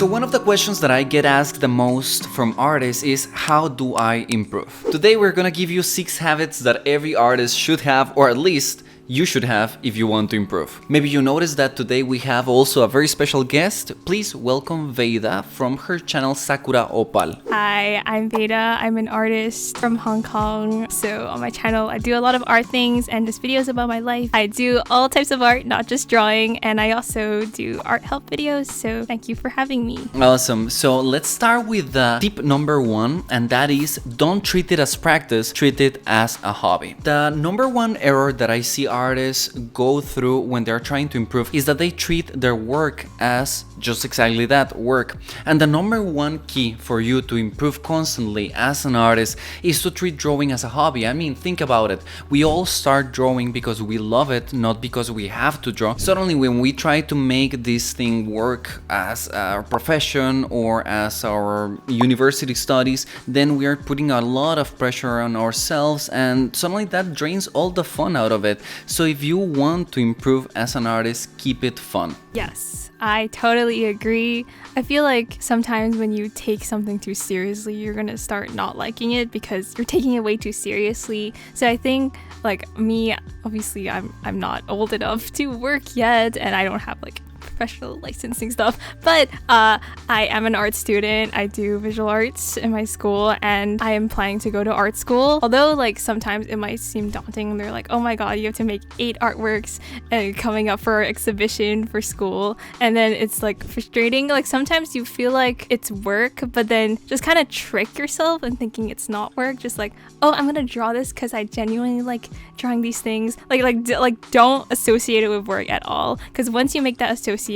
So one of the questions that I get asked the most from artists is, how do I improve? Today we're gonna give you 6 habits that every artist should have, or at least you should have if you want to improve. Maybe you noticed that today we have also a very special guest. Please welcome Veda from her channel Sakuraopal. Hi, I'm Veda. I'm an artist from Hong Kong. So on my channel, I do a lot of art things and just videos about my life. I do all types of art, not just drawing, and I also do art help videos. So thank you for having me. Awesome. So let's start with tip number 1, and that is, don't treat it as practice, treat it as a hobby. The number 1 error that I see artists go through when they're trying to improve is that they treat their work as just exactly that, work. And the number 1 key for you to improve constantly as an artist is to treat drawing as a hobby. I mean, think about it. We all start drawing because we love it, not because we have to draw. Suddenly when we try to make this thing work as a profession or as our university studies, then we are putting a lot of pressure on ourselves, and suddenly that drains all the fun out of it. So if you want to improve as an artist, keep it fun. Yes, I totally agree. I feel like sometimes when you take something too seriously, you're gonna start not liking it because you're taking it way too seriously. So I think, like me, obviously I'm not old enough to work yet, and I don't have like professional licensing stuff, but I am an art student. I do visual arts in my school, and I am planning to go to art school. Although like sometimes it might seem daunting, they're like, oh my god, you have to make 8 artworks and coming up for exhibition for school, and then it's like frustrating. Like sometimes you feel like it's work, but then just kind of trick yourself and thinking it's not work. Just like, oh, I'm gonna draw this because I genuinely like drawing these things. Like don't associate it with work at all, because once you make that association,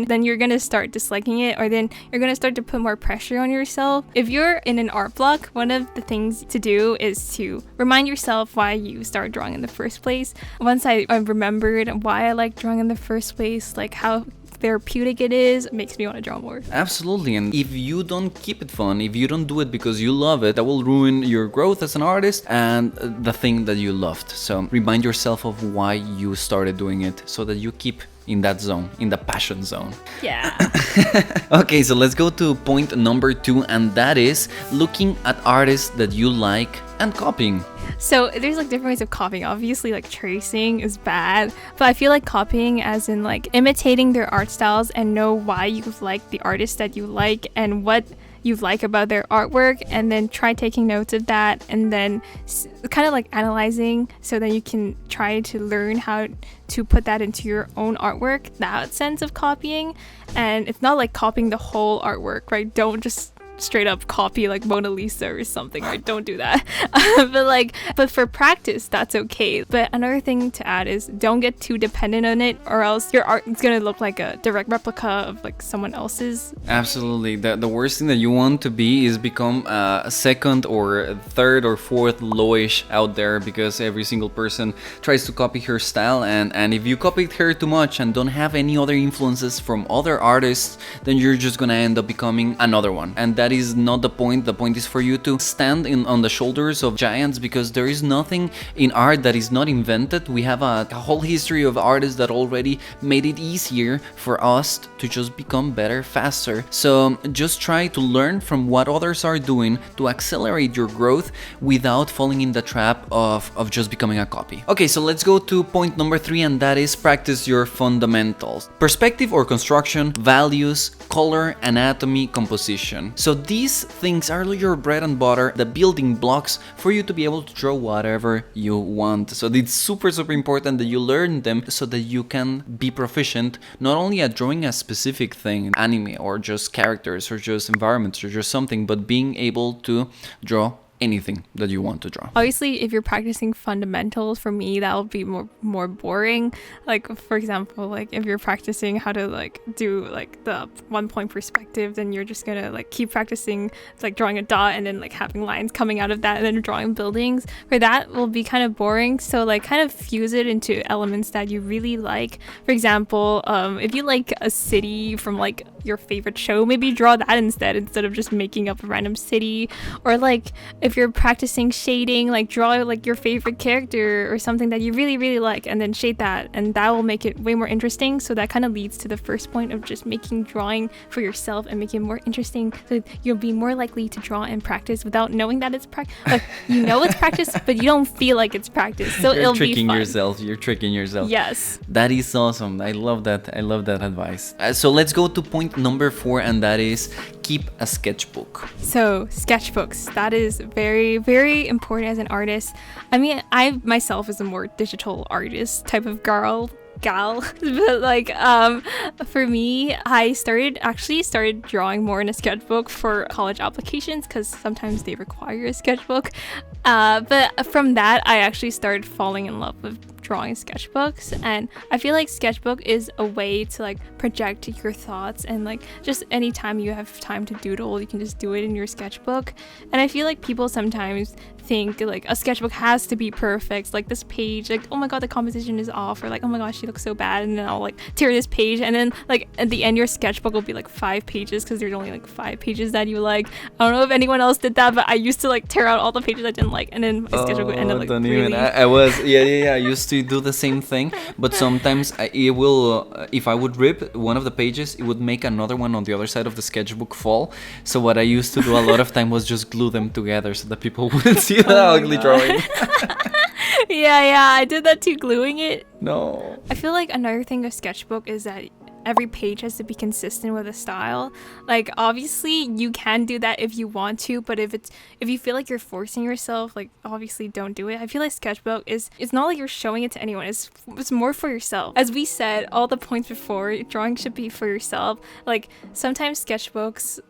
then you're gonna start disliking it, or then you're gonna start to put more pressure on yourself. If you're in an art block, one of the things to do is to remind yourself why you started drawing in the first place. Once I remembered why I like drawing in the first place, like how therapeutic it is, it makes me want to draw more. Absolutely. And if you don't keep it fun, if you don't do it because you love it, that will ruin your growth as an artist and the thing that you loved. So remind yourself of why you started doing it so that you keep in that zone, in the passion zone. Yeah. Okay, so let's go to point number 2, and that is looking at artists that you like and copying. So there's like different ways of copying. Obviously like tracing is bad, but I feel like copying as in like imitating their art styles and know why you like the artist that you like and what you like about their artwork, and then try taking notes of that, and then kind of like analyzing so that you can try to learn how to put that into your own artwork. That sense of copying. And it's not like copying the whole artwork, right? Don't just straight up copy like Mona Lisa or something, right? Don't do that. But for practice, that's okay. But another thing to add is don't get too dependent on it, or else your art is gonna look like a direct replica of like someone else's. Absolutely. The worst thing that you want to be is become a second or third or fourth Loish out there, because every single person tries to copy her style, and if you copied her too much and don't have any other influences from other artists, then you're just gonna end up becoming another one. And that is not the point. The point is for you to stand on the shoulders of giants, because there is nothing in art that is not invented. We have a whole history of artists that already made it easier for us to just become better faster. So just try to learn from what others are doing to accelerate your growth without falling in the trap of just becoming a copy. Okay, so let's go to point number 3, and that is practice your fundamentals. Perspective or construction, values, color, anatomy, composition. So these things are your bread and butter, the building blocks for you to be able to draw whatever you want. So it's super important that you learn them so that you can be proficient not only at drawing a specific thing, anime or just characters or just environments or just something, but being able to draw anything that you want to draw. Obviously, if you're practicing fundamentals, for me that will be more boring. Like for example, like if you're practicing how to like do like the 1-point perspective, then you're just gonna like keep practicing like drawing a dot and then like having lines coming out of that and then drawing buildings. For that will be kind of boring. So like kind of fuse it into elements that you really like. For example, if you like a city from like your favorite show, maybe draw that instead of just making up a random city. Or like if you're practicing shading, like draw like your favorite character or something that you really really like, and then shade that, and that will make it way more interesting. So that kind of leads to the first point of just making drawing for yourself and making it more interesting, so you'll be more likely to draw and practice without knowing that it's practice. Like you know it's practice, but you don't feel like it's practice, so it'll be fun. You're tricking yourself. Yes, that is awesome. I love that advice. So let's go to point number 4, and that is keep a sketchbook. So sketchbooks, that is very very important as an artist. I mean, I myself is a more digital artist type of gal but like for me, I started drawing more in a sketchbook for college applications because sometimes they require a sketchbook, but from that I actually started falling in love with drawing sketchbooks. And I feel like sketchbook is a way to like project your thoughts, and like just anytime you have time to doodle, you can just do it in your sketchbook. And I feel like people sometimes think like a sketchbook has to be perfect, like this page, like oh my god the composition is off, or like oh my gosh she looks so bad, and then I'll like tear this page, and then like at the end your sketchbook will be like 5 pages because there's only like 5 pages that you like. I don't know if anyone else did that, but I used to like tear out all the pages I didn't like, and then my sketchbook would end up like really... I was I used to do the same thing, but sometimes it will if I would rip one of the pages, it would make another one on the other side of the sketchbook fall. So what I used to do a lot of time was just glue them together so that people wouldn't see the ugly drawing. yeah, I did that too, gluing it. No. I feel like another thing of sketchbook is that every page has to be consistent with a style. Like obviously you can do that if you want to, but if you feel like you're forcing yourself, like obviously don't do it. I feel like sketchbook it's not like you're showing it to anyone, it's more for yourself. As we said all the points before, drawing should be for yourself. Like sometimes sketchbooks,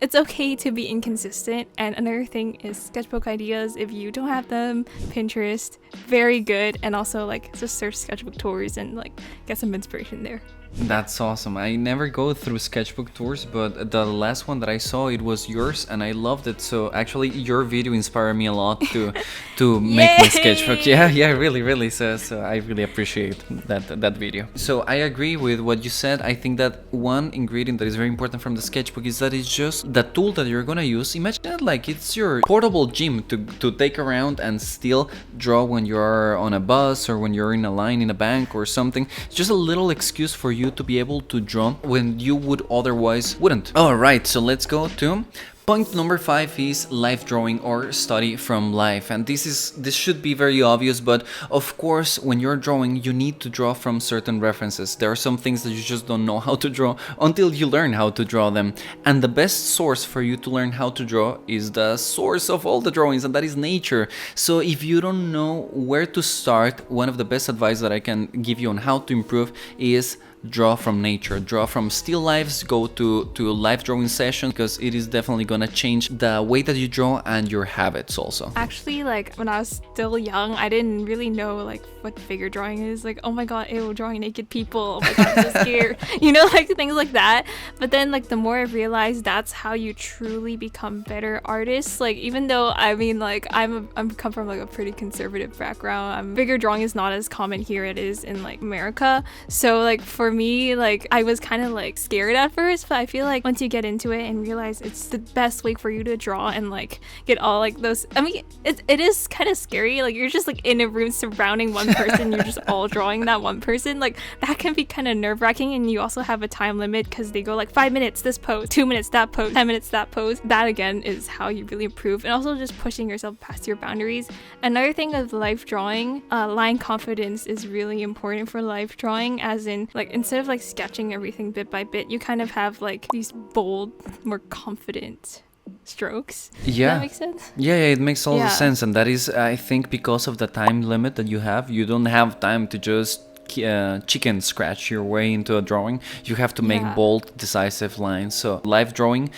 it's okay to be inconsistent. And another thing is sketchbook ideas, if you don't have them, Pinterest, very good. And also like just search sketchbook tours and like get some inspiration there. That's awesome. I never go through sketchbook tours, but the last one that I saw, it was yours, and I loved it. So actually your video inspired me a lot to make my sketchbook. Yeah, really. So I really appreciate that video. So I agree with what you said. I think that one ingredient that is very important from the sketchbook is that it's just the tool that you're gonna use. Imagine it like it's your portable gym to take around and still draw when you're on a bus or when you're in a line in a bank or something. It's just a little excuse for you to be able to draw when you would otherwise wouldn't. Alright, so let's go to point number 5 is life drawing or study from life. And this should be very obvious, but of course when you're drawing you need to draw from certain references. There are some things that you just don't know how to draw until you learn how to draw them. And the best source for you to learn how to draw is the source of all the drawings, and that is nature. So if you don't know where to start, one of the best advice that I can give you on how to improve is draw from nature, draw from still lifes, go to life drawing session, because it is definitely gonna change the way that you draw and your habits also. Actually, like when I was still young, I didn't really know like what figure drawing is. Like, oh my god, ew, drawing naked people, oh my god, I'm so scared. You know, like things like that. But then like the more I realized that's how you truly become better artists. Like even though I mean like I'm come from like a pretty conservative background, figure drawing is not as common here it is in like America. So like for me, like I was kind of like scared at first, but I feel like once you get into it and realize it's the best way for you to draw and like get all like those, I mean it is kind of scary, like you're just like in a room surrounding one person, you're just all drawing that one person, like that can be kind of nerve-wracking. And you also have a time limit because they go like 5 minutes this pose, 2 minutes that pose, 10 minutes that pose. That again is how you really improve, and also just pushing yourself past your boundaries. Another thing of life drawing, line confidence is really important for life drawing, as in like instead of like sketching everything bit by bit, you kind of have like these bold, more confident strokes. Yeah. Does that make sense? Yeah, it makes all the sense. And that is, I think, because of the time limit that you don't have time to just chicken scratch your way into a drawing. You have to make bold, decisive lines. So live drawing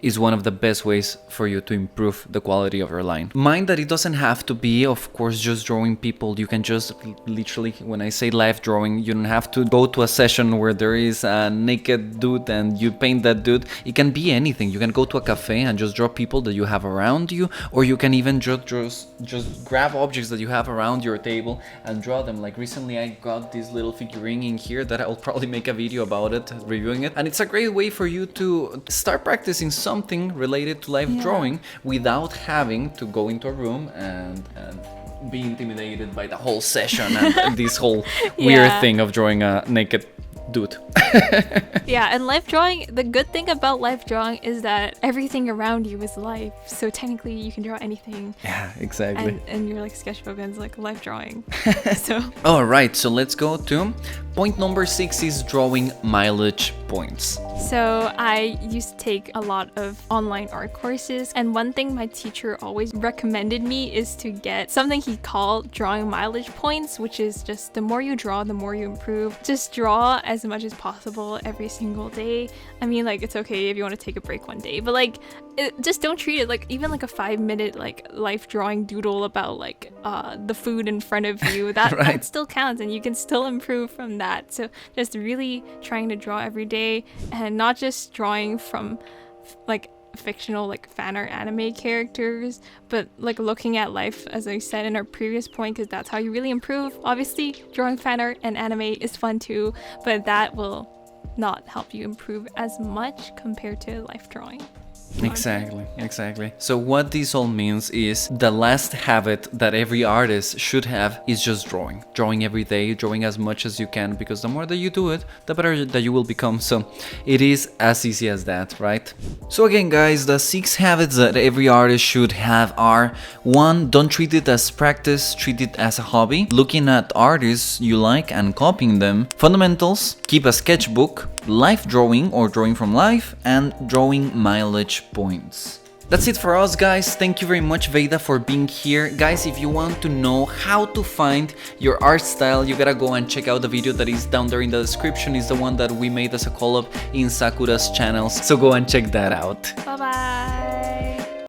is one of the best ways for you to improve the quality of your line. Mind that it doesn't have to be, of course, just drawing people. You can just literally, when I say live drawing, you don't have to go to a session where there is a naked dude and you paint that dude. It can be anything. You can go to a cafe and just draw people that you have around you, or you can even just grab objects that you have around your table and draw them. Like recently I got this little figurine in here that I'll probably make a video about it, reviewing it, and it's a great way for you to start practicing something related to live drawing without having to go into a room and be intimidated by the whole session and this whole weird thing of drawing a naked dude. Yeah, and life drawing, the good thing about life drawing is that everything around you is life. So technically you can draw anything. Yeah, exactly. And you're like sketchbook and it's like life drawing. So all right, so let's go to point number 6 is drawing mileage points. So I used to take a lot of online art courses, and one thing my teacher always recommended me is to get something he called drawing mileage points, which is just the more you draw, the more you improve. Just draw as much as possible every single day. I mean, like, it's okay if you want to take a break one day, but like just don't treat it like even like a 5-minute like life drawing doodle about like the food in front of you. That, right. That still counts and you can still improve from that. So just really trying to draw every day, and not just drawing from like fictional like fan or anime characters, but like looking at life, as I said in our previous point, because that's how you really improve. Obviously drawing fan art and anime is fun too, but that will not help you improve as much compared to life drawing. Exactly. So what this all means is the last habit that every artist should have is just drawing every day, drawing as much as you can, because the more that you do it, the better that you will become. So it is as easy as that, right? So again, guys, the 6 habits that every artist should have are: 1, don't treat it as practice, treat it as a hobby, looking at artists you like and copying them, fundamentals, keep a sketchbook, life drawing or drawing from life, and drawing mileage points. That's it for us, guys. Thank you very much, Veda, for being here. Guys, if you want to know how to find your art style, you gotta go and check out the video that is down there in the description. It's the one that we made as a collab in Sakura's channels, so go and check that out. Bye